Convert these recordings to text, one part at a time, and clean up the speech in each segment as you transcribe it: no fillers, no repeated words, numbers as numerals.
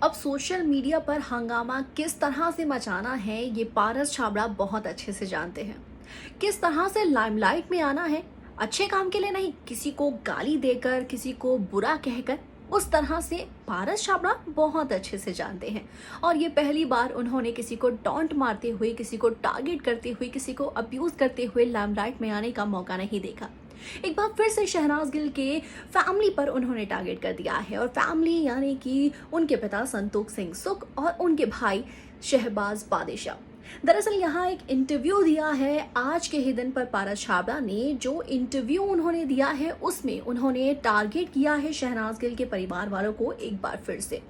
अब social media पर हंगामा किस तरह से मचाना है ये पारस छाबड़ा बहुत अच्छे से जानते हैं। किस तरह से लाइमलाइट में आना है, अच्छे काम के लिए नहीं, किसी को गाली देकर, किसी को बुरा कहकर, उस तरह से पारस छाबड़ा बहुत अच्छे से जानते हैं। और ये पहली बार उन्होंने किसी को टॉन्ट मारते हुए, किसी को टारगेट करते हुए, किसी को अब्यूज करते हुए लाइमलाइट में आने का मौका नहीं देखा। एक बार फिर से शहनाज गिल के फैमिली पर उन्होंने टारगेट कर दिया है, और फैमिली यानी कि उनके पिता संतोष सिंह सुख और उनके भाई शहबाज बादिशाह। दरअसल यहाँ एक इंटरव्यू दिया है आज के ही दिन पर पारस छाबड़ा ने। जो इंटरव्यू उन्होंने दिया है उसमें उन्होंने टारगेट किया है शहनाज गिल के परिवार वालों को। एक बार फिर से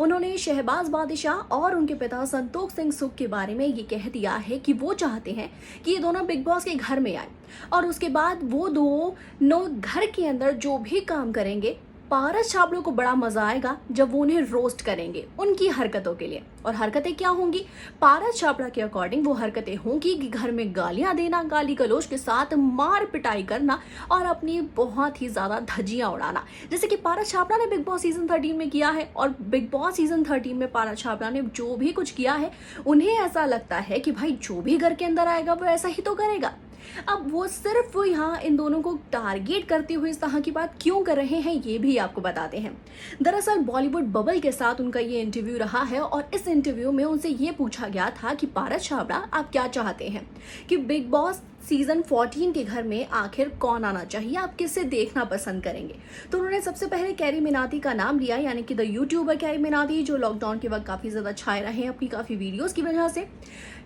उन्होंने शहबाज बादिशाह और उनके पिता संतोष सिंह सुख के बारे में ये कह दिया है कि वो चाहते हैं कि ये दोनों बिग बॉस के घर में आए, और उसके बाद वो दोनों घर के अंदर जो भी काम करेंगे, पारस छाबड़ों को बड़ा मजा आएगा जब वो उन्हें रोस्ट करेंगे उनकी हरकतों के लिए। और हरकतें क्या होंगी? पारस छाबड़ा के अकॉर्डिंग वो हरकतें होंगी कि घर में गालियां देना, गाली गलौज के साथ मार पिटाई करना और अपनी बहुत ही ज्यादा धज्जियां उड़ाना, जैसे कि पारस छाबड़ा ने बिग बॉस सीजन 13 में किया है। और बिग बॉस सीजन 13 में पारस छाबड़ा ने जो भी कुछ किया है, उन्हें ऐसा लगता है कि भाई जो भी घर के अंदर आएगा वो ऐसा ही तो करेगा। अब वो सिर्फ यहाँ इन दोनों को टारगेट करते हुए इस तरह की बात क्यों कर रहे हैं ये भी आपको बताते हैं। दरअसल बॉलीवुड बबल के साथ उनका ये इंटरव्यू रहा है, और इस इंटरव्यू में उनसे ये पूछा गया था कि पारस छाबड़ा आप क्या चाहते हैं कि बिग बॉस सीजन 14 के घर में आखिर कौन आना चाहिए, आप किससे देखना पसंद करेंगे। तो उन्होंने सबसे पहले कैरी मिनाटी का नाम लिया, यानी कि द यूट्यूबर कैरी मिनाटी, जो लॉकडाउन के वक्त काफी ज्यादा छाए रहे हैं अपनी काफी वीडियोस की वजह से।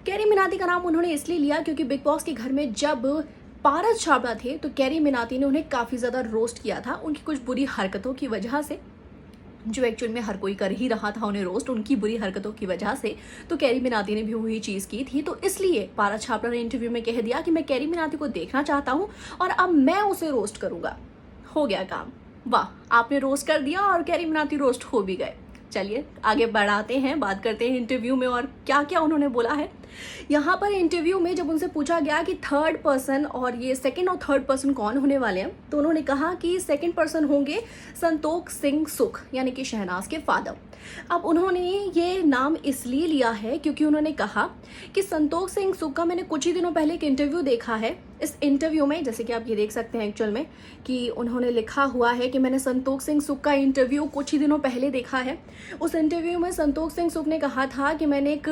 कैरी मिनाटी का नाम उन्होंने इसलिए लिया क्योंकि बिग बॉस के घर में जब पारस छाबड़ा थे तो कैरी मिनाटी ने उन्हें काफी ज्यादा रोस्ट किया था उनकी कुछ बुरी हरकतों की वजह से, जो एक्चुअल में हर कोई कर ही रहा था उन्हें रोस्ट उनकी बुरी हरकतों की वजह से। तो कैरी मिनाटी ने भी वही चीज की थी, तो इसलिए पारस छाबड़ा ने इंटरव्यू में कह दिया कि मैं कैरी मिनाटी को देखना चाहता हूं और अब मैं उसे रोस्ट करूंगा। हो गया काम, वाह, आपने रोस्ट कर दिया और कैरी मिनाटी रोस्ट हो भी गए। चलिए आगे बढ़ाते हैं, बात करते हैं इंटरव्यू में और क्या क्या उन्होंने बोला है। यहाँ पर इंटरव्यू में जब उनसे पूछा गया कि थर्ड पर्सन और ये सेकंड और थर्ड पर्सन कौन होने वाले हैं, तो उन्होंने कहा कि सेकंड पर्सन होंगे संतोष सिंह सुख, यानी कि शहनाज के फादर। अब उन्होंने ये नाम इसलिए लिया है क्योंकि उन्होंने कहा कि संतोष सिंह सुख का मैंने कुछ ही दिनों पहले एक इंटरव्यू देखा है। इस इंटरव्यू में जैसे कि आप ये देख सकते हैं एक्चुअल में कि उन्होंने लिखा हुआ है कि मैंने संतोष सिंह सुख का इंटरव्यू कुछ ही दिनों पहले देखा है। उस इंटरव्यू में संतोष सिंह सुख ने कहा था कि मैंने एक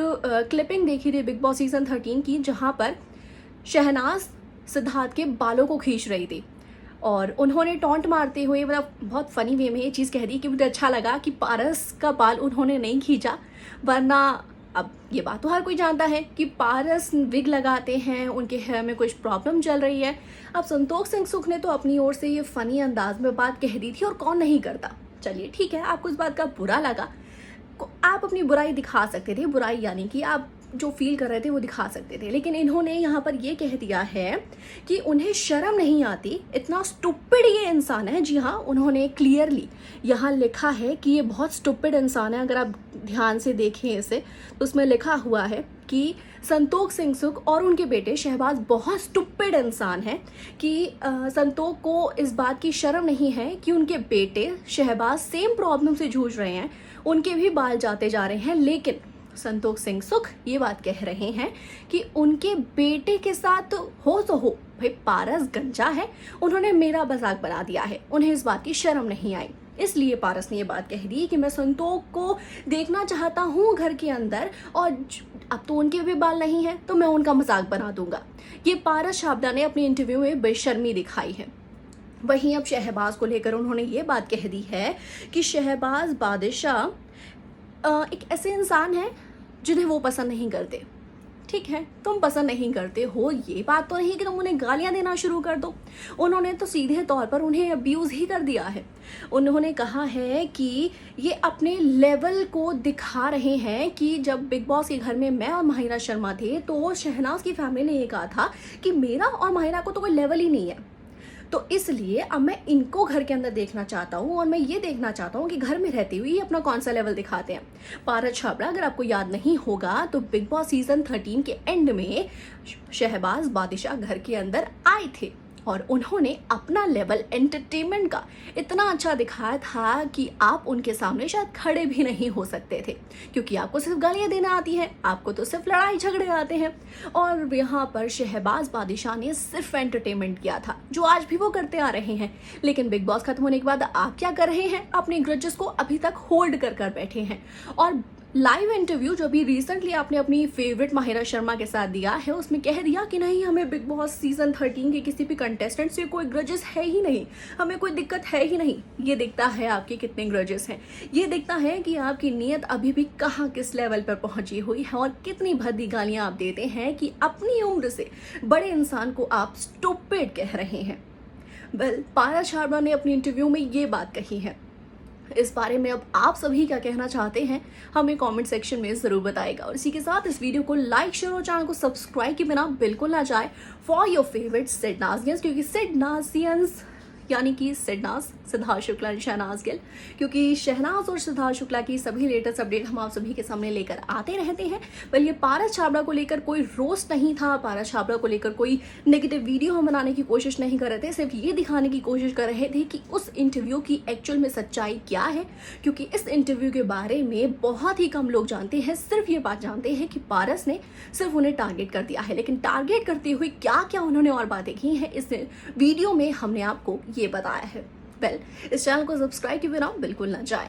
क्लिपिंग देखी थी बिग बॉस सीजन 13 की, जहां पर शहनाज सिद्धार्थ के बालों को खींच रही थी, और उन्होंने टॉन्ट मारते हुए मतलब बहुत फनी वे में ये चीज़ कह दी कि मुझे अच्छा लगा कि पारस का बाल उन्होंने नहीं खींचा, वरना अब ये बात तो हर कोई जानता है कि पारस विग लगाते हैं, उनके हेयर में कुछ प्रॉब्लम चल रही है। अब संतोष सिंह सुख ने तो अपनी ओर से ये फनी अंदाज में बात कह दी थी, और कौन नहीं करता। चलिए ठीक है, आपको इस बात का बुरा लगा, आप अपनी बुराई दिखा सकते थे, बुराई यानी कि आप जो फील कर रहे थे वो दिखा सकते थे, लेकिन इन्होंने यहाँ पर ये कह दिया है कि उन्हें शर्म नहीं आती, इतना स्टूपिड ये इंसान है। जी हाँ, उन्होंने क्लियरली यहाँ लिखा है कि ये बहुत स्टूपिड इंसान है। अगर आप ध्यान से देखें इसे तो उसमें लिखा हुआ है कि संतोष सिंह सुख और उनके बेटे शहबाज बहुत स्टूपिड इंसान है, कि संतोष को इस बात की शर्म नहीं है कि उनके बेटे शहबाज सेम प्रॉब्लम से जूझ रहे हैं, उनके भी बाल जाते जा रहे हैं, लेकिन संतोष सिंह सुख ये बात कह रहे हैं कि उनके बेटे के साथ हो तो हो, भाई पारस गंजा है, उन्होंने मेरा मजाक बना दिया है, उन्हें इस बात की शर्म नहीं आई। इसलिए पारस ने ये बात कह दी कि मैं संतोष को देखना चाहता हूँ घर के अंदर, और अब तो उनके भी बाल नहीं है तो मैं उनका मजाक बना दूंगा। ये पारस छाबड़ा ने अपने इंटरव्यू में बेशर्मी दिखाई है। वहीं अब शहबाज को लेकर उन्होंने ये बात कह दी है कि शहबाज बादिशाह एक ऐसे इंसान है जिन्हें वो पसंद नहीं करते। ठीक है, तुम पसंद नहीं करते हो, ये बात तो नहीं कि तुम उन्हें गालियां देना शुरू कर दो। उन्होंने तो सीधे तौर पर उन्हें अब्यूज ही कर दिया है। उन्होंने कहा है कि ये अपने लेवल को दिखा रहे हैं कि जब बिग बॉस के घर में मैं और माहिरा शर्मा थे तो शहनाज की फैमिली ने ये कहा था कि मेरा और माहिरा को तो कोई लेवल ही नहीं है, तो इसलिए अब मैं इनको घर के अंदर देखना चाहता हूँ, और मैं ये देखना चाहता हूँ कि घर में रहते हुए ये अपना कौन सा लेवल दिखाते हैं। पारस छाबड़ा, अगर आपको याद नहीं होगा तो बिग बॉस सीजन 13 के एंड में शहबाज बादिशाह घर के अंदर आए थे, और उन्होंने अपना लेवल एंटरटेनमेंट का इतना अच्छा दिखाया था कि आप उनके सामने शायद खड़े भी नहीं हो सकते थे, क्योंकि आपको सिर्फ गालियां देना आती है, आपको तो सिर्फ लड़ाई झगड़े आते हैं। और यहाँ पर शहबाज बादशाह ने सिर्फ एंटरटेनमेंट किया था, जो आज भी वो करते आ रहे हैं। लेकिन बिग बॉस खत्म होने के बाद आप क्या कर रहे हैं? अपने ग्रजेस को अभी तक होल्ड कर बैठे हैं। और लाइव इंटरव्यू जो अभी रिसेंटली आपने अपनी फेवरेट माहिरा शर्मा के साथ दिया है, उसमें कह दिया कि नहीं, हमें बिग बॉस सीजन 13 के किसी भी कंटेस्टेंट से कोई ग्रजेस है ही नहीं, हमें कोई दिक्कत है ही नहीं। ये दिखता है आपके कितने ग्रजेस हैं, ये दिखता है कि आपकी नीयत अभी भी कहाँ किस लेवल पर पहुंची हुई है और कितनी भद्दी गालियां आप देते हैं कि अपनी उम्र से बड़े इंसान को आप स्टूपिड कह रहे हैं। वेल, पारस छाबड़ा ने अपनी इंटरव्यू में ये बात कही है। इस बारे में अब आप सभी क्या कहना चाहते हैं, हमें कमेंट सेक्शन में जरूर बताएगा। और इसी के साथ इस वीडियो को लाइक, शेयर और चैनल को सब्सक्राइब के बिना बिल्कुल ना जाए फॉर योर फेवरेट सिडनाजियंस, क्योंकि सिडनाजियंस यानी कि सिडनाज, सिद्धार्थ शुक्ला, शहनाज गिल, क्योंकि शहनाज और सिद्धार्थ शुक्ला की सभी लेटेस्ट अपडेट हम आप सभी के सामने लेकर आते रहते हैं। पर ये पारस छाबड़ा को लेकर कोई रोस्ट नहीं था, पारस छाबड़ा को लेकर कोई नेगेटिव वीडियो हम बनाने की कोशिश नहीं कर रहे थे, सिर्फ ये दिखाने की कोशिश कर रहे थे कि उस इंटरव्यू की एक्चुअल में सच्चाई क्या है। क्योंकि इस इंटरव्यू के बारे में बहुत ही कम लोग जानते हैं, सिर्फ ये बात जानते हैं कि पारस ने सिर्फ उन्हें टारगेट कर दिया है। लेकिन टारगेट करते हुए क्या क्या उन्होंने और बातें की हैं, इस वीडियो में हमने आपको ये बताया है। वेल, इस चैनल को सब्सक्राइब के बिना बिल्कुल ना जाए।